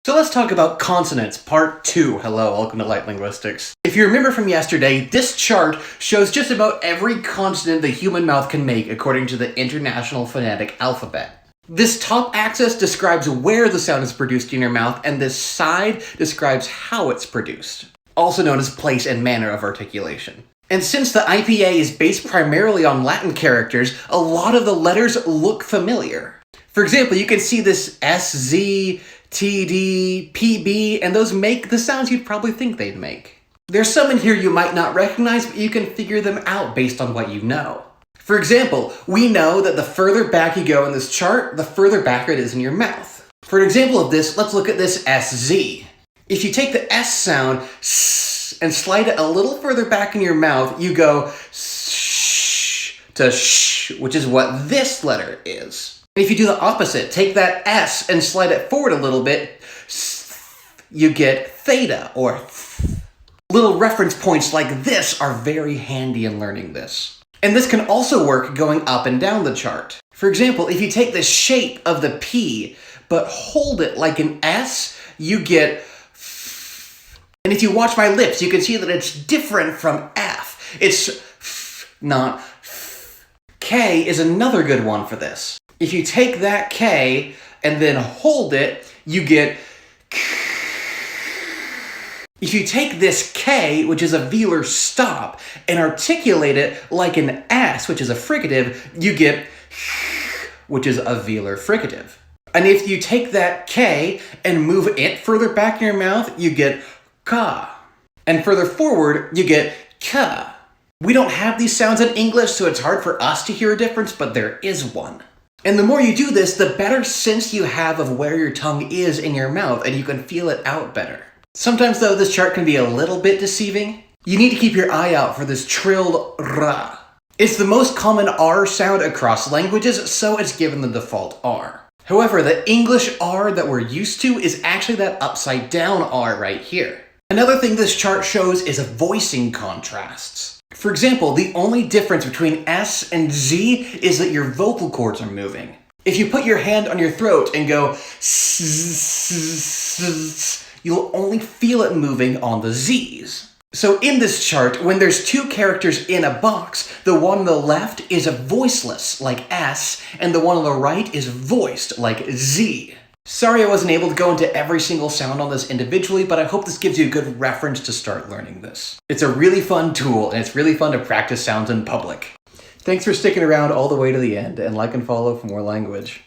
So let's talk about consonants, part 2. Hello, welcome to Light Linguistics. If you remember from yesterday, this chart shows just about every consonant the human mouth can make according to the International Phonetic Alphabet. This top axis describes where the sound is produced in your mouth, and this side describes how it's produced, also known as place and manner of articulation. And since the IPA is based primarily on Latin characters, a lot of the letters look familiar. For example, you can see this S, Z, TD, PB, and those make the sounds you'd probably think they'd make. There's some in here you might not recognize, but you can figure them out based on what you know. For example, we know that the further back you go in this chart, the further back it is in your mouth. For an example of this, let's look at this SZ. If you take the S sound and slide it a little further back in your mouth, you go sh to sh, which is what this letter is. If you do the opposite, take that S and slide it forward a little bit, you get theta, or th. Little reference points like this are very handy in learning this. And this can also work going up and down the chart. For example, if you take the shape of the P, but hold it like an S, you get f. And if you watch my lips, you can see that it's different from F. It's f, not f. K is another good one for this. If you take that K and then hold it, you get K. If you take this K, which is a velar stop, and articulate it like an S, which is a fricative, you get which is a velar fricative. And if you take that K and move it further back in your mouth, you get Ka. And further forward, you get Ka. We don't have these sounds in English, so it's hard for us to hear a difference, but there is one. And the more you do this, the better sense you have of where your tongue is in your mouth, and you can feel it out better. Sometimes, though, this chart can be a little bit deceiving. You need to keep your eye out for this trilled ra. It's the most common R sound across languages, so it's given the default R. However, the English R that we're used to is actually that upside down R right here. Another thing this chart shows is voicing contrasts. For example, the only difference between S and Z is that your vocal cords are moving. If you put your hand on your throat and go you'll only feel it moving on the Z's. So in this chart, when there's two characters in a box, the one on the left is a voiceless, like S, and the one on the right is voiced, like Z. Sorry I wasn't able to go into every single sound on this individually, but I hope this gives you a good reference to start learning this. It's a really fun tool, and it's really fun to practice sounds in public. Thanks for sticking around all the way to the end, and like and follow for more language.